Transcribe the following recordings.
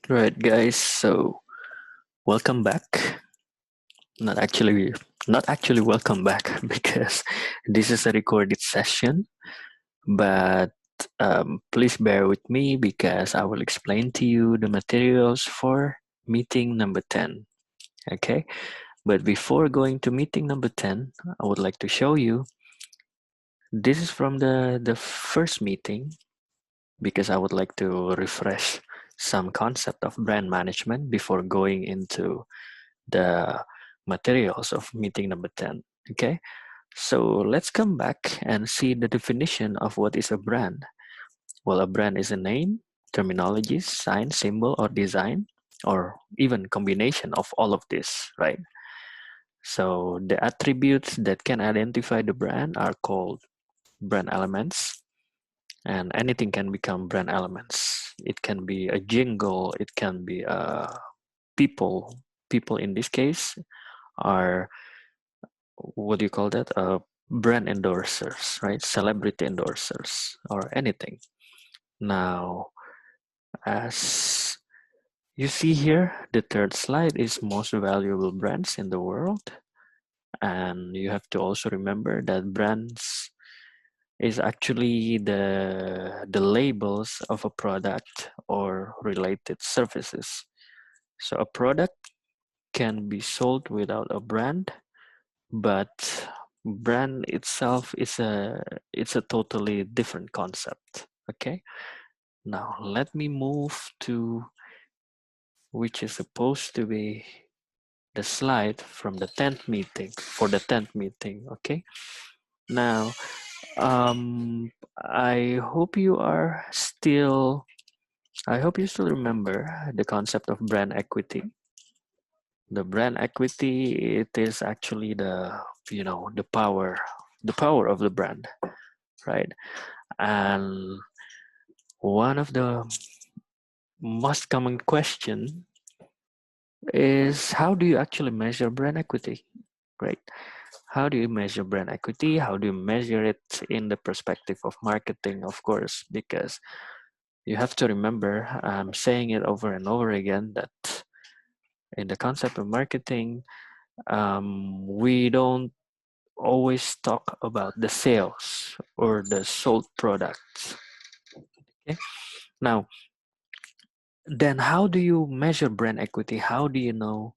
Right, guys. So welcome back. Not actually, not actually welcome back because this is a recorded session. But please bear with me because I will explain to you the materials for meeting number 10. Okay. But before going to meeting number 10, I would like to show you. This is from the first meeting because I would like to refresh some concept of brand management before going into the materials of meeting number 10. Okay, so let's come back and see the definition of what is a brand. Well, a brand is a name, terminology, sign, symbol, or design, or even combination of all of this, right? So the attributes that can identify the brand are called brand elements, and anything can become brand elements. It can be a jingle, it can be people. People in this case are, what do you call that? Brand endorsers, right? Celebrity endorsers or anything. Now, as you see here, the third slide is most valuable brands in the world. And you have to also remember that brands is actually the labels of a product or related services. So a product can be sold without a brand, but brand itself is a totally different concept. Okay, now let me move to which is supposed to be the slide from the 10th meeting for the 10th meeting. Okay, now I hope you are still I hope you still remember the concept of brand equity. The brand equity, it is actually the power of the brand, right? And one of the most common question is, how do you actually measure brand equity, right? How do you measure brand equity? How do you measure it in the perspective of marketing, of course? Because you have to remember, I'm saying it over and over again, that in the concept of marketing, we don't always talk about the sales or the sold products. Okay? Now, then how do you measure brand equity? How do you know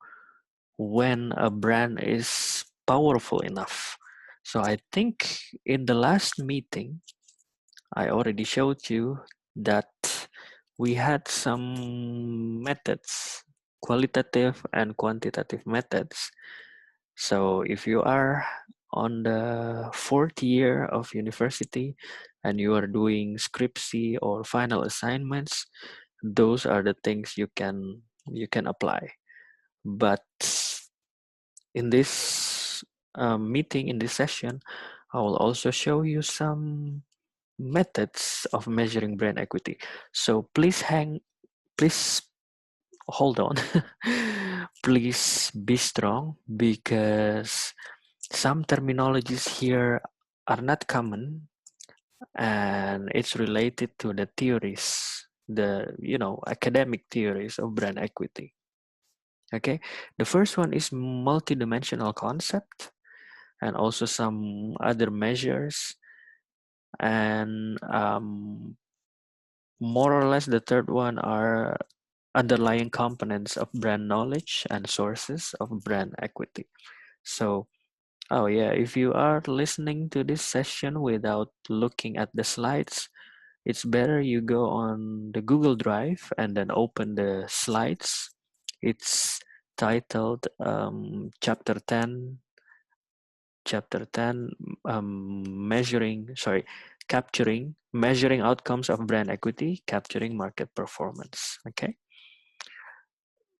when a brand is powerful enough? So I think in the last meeting, I already showed you that we had some methods, qualitative and quantitative methods. So if you are on the fourth year of university and you are doing scriptsy or final assignments, those are the things you can apply. But in this meeting, in this session, I will also show you some methods of measuring brand equity. So please hold on. Please be strong because some terminologies here are not common, and it's related to the theories, the academic theories of brand equity. Okay, the first one is multidimensional concept, and also some other measures, and more or less the third one are underlying components of brand knowledge and sources of brand equity. So, oh yeah, if you are listening to this session without looking at the slides, it's better you go on the Google Drive and then open the slides. It's titled Chapter 10, measuring outcomes of brand equity, capturing market performance. Okay.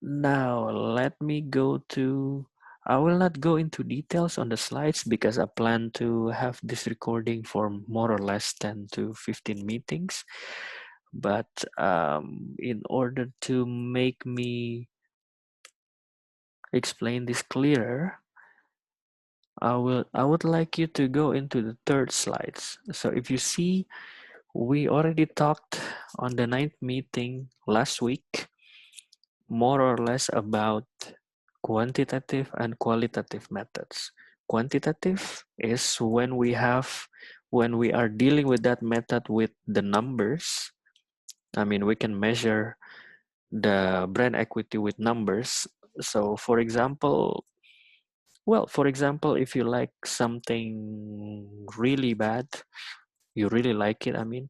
Now let me go to, I will not go into details on the slides because I plan to have this recording for more or less 10 to 15 meetings. But in order to make me explain this clearer, I would like you to go into the third slides. So if you see, we already talked on the 9th meeting last week more or less about quantitative and qualitative methods. Quantitative is when we are dealing with that method with the numbers. I mean, we can measure the brand equity with numbers. So for example, if you like something really bad, you really like it, I mean,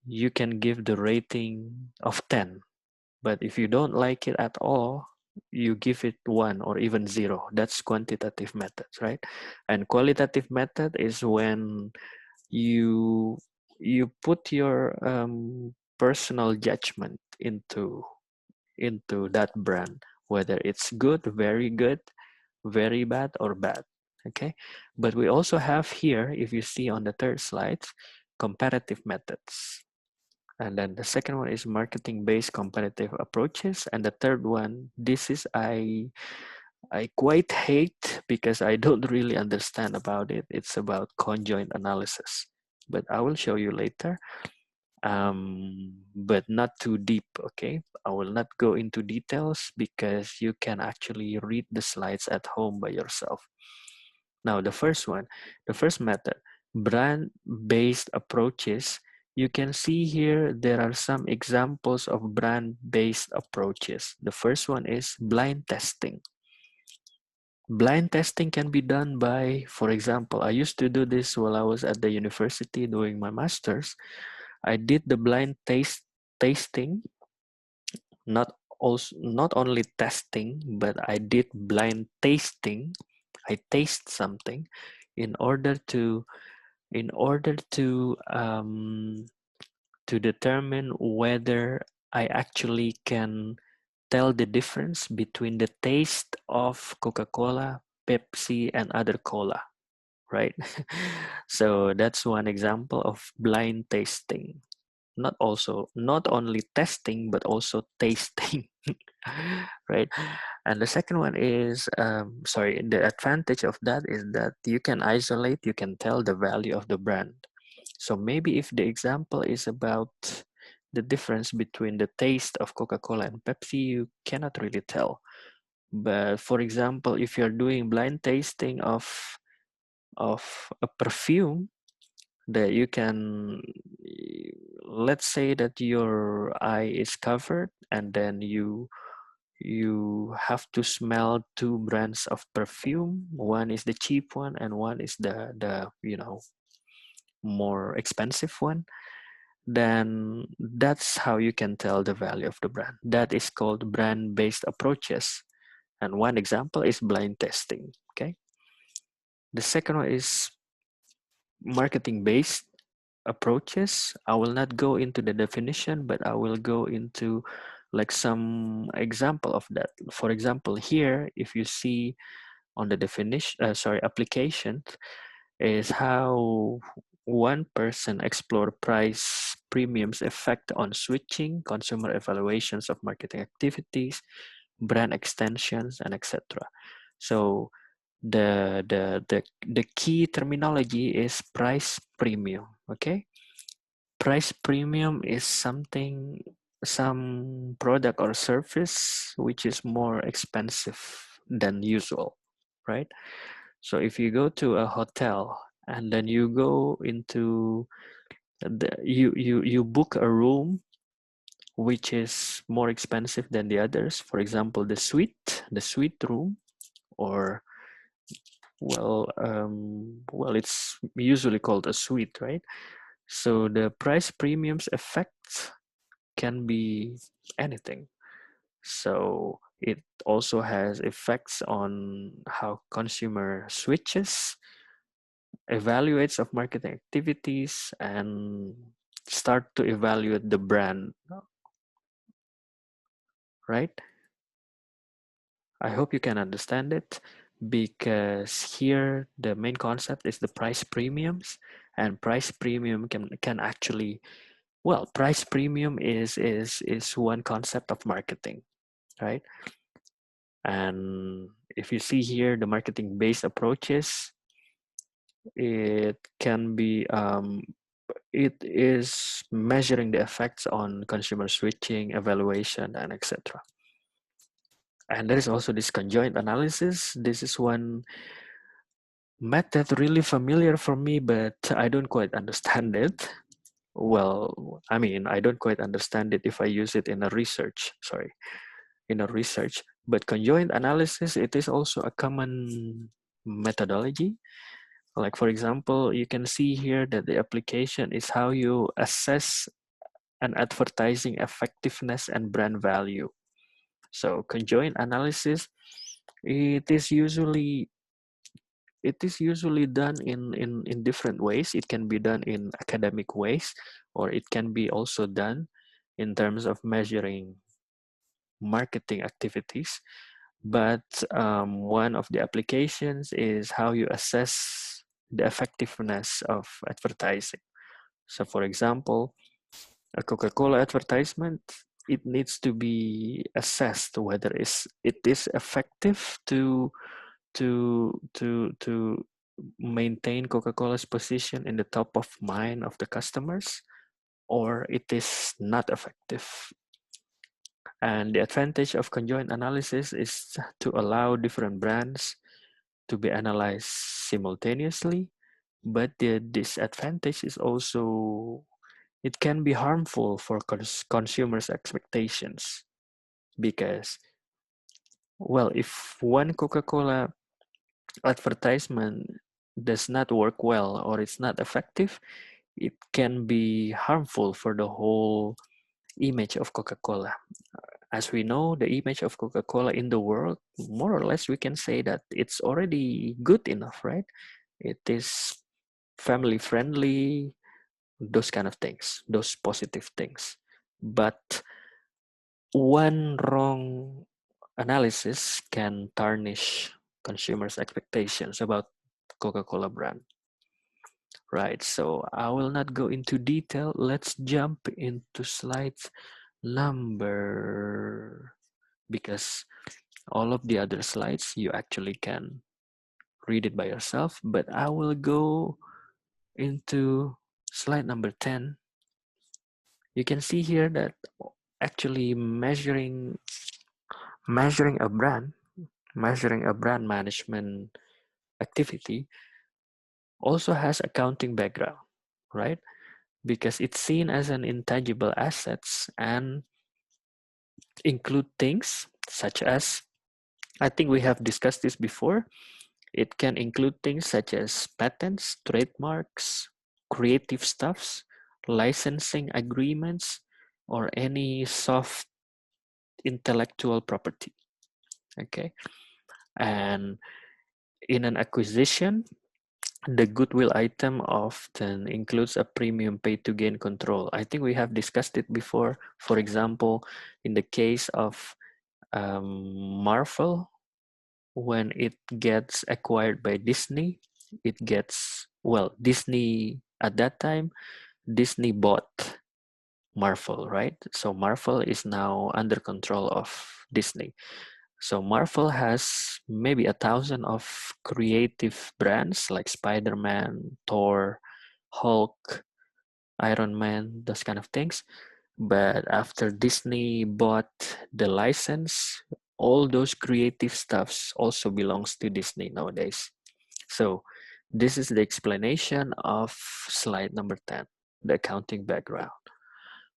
you can give the rating of 10. But if you don't like it at all, you give it 1 or even 0. That's quantitative methods, right? And qualitative method is when you put your personal judgment into that brand, whether it's good, very bad, or bad. Okay, but we also have here, if you see on the third slide, comparative methods. And then the second one is marketing-based competitive approaches. And the third one, this is I quite hate because I don't really understand about it. It's about conjoint analysis, but I will show you later. But not too deep, okay? I will not go into details because you can actually read the slides at home by yourself. Now, the first method, brand-based approaches. You can see here there are some examples of brand-based approaches. The first one is blind testing. Blind testing can be done by, for example, I used to do this while I was at the university doing my master's. I did the blind tasting, not only testing, but I did blind tasting. I taste something in order to in order to determine whether I actually can tell the difference between the taste of Coca-Cola, Pepsi, and other cola, right? So that's one example of blind tasting. Not only testing, but also tasting, right? And the second one is, the advantage of that is that you can isolate, you can tell the value of the brand. So maybe if the example is about the difference between the taste of Coca-Cola and Pepsi, you cannot really tell. But for example, if you're doing blind tasting of a perfume, that you can, let's say that your eye is covered and then you have to smell two brands of perfume. One is the cheap one and one is the more expensive one. Then that's how you can tell the value of the brand. That is called brand-based approaches. And one example is blind testing. Okay. The second one is marketing-based approaches. I will not go into the definition, but I will go into like some example of that. For example, here, if you see on the application, is how one person explore price premiums effect on switching, consumer evaluations of marketing activities, brand extensions, and etc. So the key terminology is price premium. Okay, price premium is some product or service which is more expensive than usual, right? So if you go to a hotel and then you go into you book a room which is more expensive than the others, for example, the suite room, or it's usually called a suite, right? So the price premiums effect can be anything. So it also has effects on how consumer switches, evaluates of marketing activities, and start to evaluate the brand, right? I hope you can understand it, because here the main concept is the price premiums, and price premium can actually, well, price premium is one concept of marketing, right? And if you see here the marketing based approaches, it can be it is measuring the effects on consumer switching, evaluation, and etc. And there is also this conjoint analysis. This is one method really familiar for me, but I don't quite understand it. Well, I mean, I don't quite understand it if I use it in a research, sorry, in a research. But conjoint analysis, it is also a common methodology. Like, for example, you can see here that the application is how you assess an advertising effectiveness and brand value. So conjoint analysis, it is usually done in different ways. It can be done in academic ways, or it can be also done in terms of measuring marketing activities. But one of the applications is how you assess the effectiveness of advertising. So for example, a Coca-Cola advertisement, it needs to be assessed whether it is effective to maintain Coca-Cola's position in the top of mind of the customers, or it is not effective. And the advantage of conjoint analysis is to allow different brands to be analyzed simultaneously, but the disadvantage is also it can be harmful for consumers' expectations, because, well, if one Coca-Cola advertisement does not work well or it's not effective, it can be harmful for the whole image of Coca-Cola. As we know, the image of Coca-Cola in the world, more or less, we can say that it's already good enough, right? It is family friendly, those kind of things, those positive things. But one wrong analysis can tarnish consumers' expectations about Coca-Cola brand. Right, so I will not go into detail. Let's jump into slides number, because all of the other slides you actually can read it by yourself, but I will go into slide number 10. You can see here that actually measuring a brand management activity also has accounting background, right? Because it's seen as an intangible assets and include things such as, I think we have discussed this before, it can include things such as patents, trademarks, creative stuffs, licensing agreements, or any soft intellectual property. Okay, and in an acquisition, the goodwill item often includes a premium paid to gain control. I think we have discussed it before. For example, in the case of Marvel, when it gets acquired by Disney, it gets, well, Disney at that time, Disney bought Marvel, right? So Marvel is now under control of Disney. So Marvel has maybe 1,000 of creative brands like Spider-Man, Thor, Hulk, Iron Man, those kind of things. But after Disney bought the license, all those creative stuffs also belongs to Disney nowadays. So this is the explanation of slide number 10, the accounting background.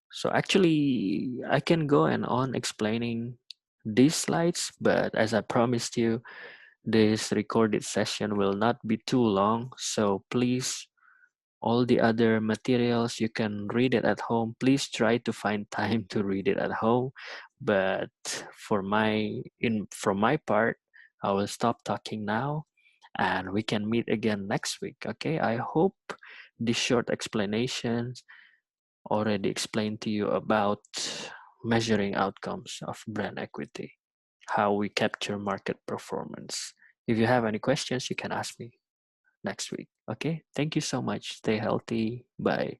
So actually, I can go and on explaining these slides, but as I promised you, this recorded session will not be too long. So please, all the other materials, you can read it at home. Please try to find time to read it at home. But from my part, I will stop talking now and we can meet again next week. Okay, I hope this short explanations already explained to you about measuring outcomes of brand equity, how we capture market performance. If you have any questions, you can ask me next week. Okay, thank you so much. Stay healthy. Bye.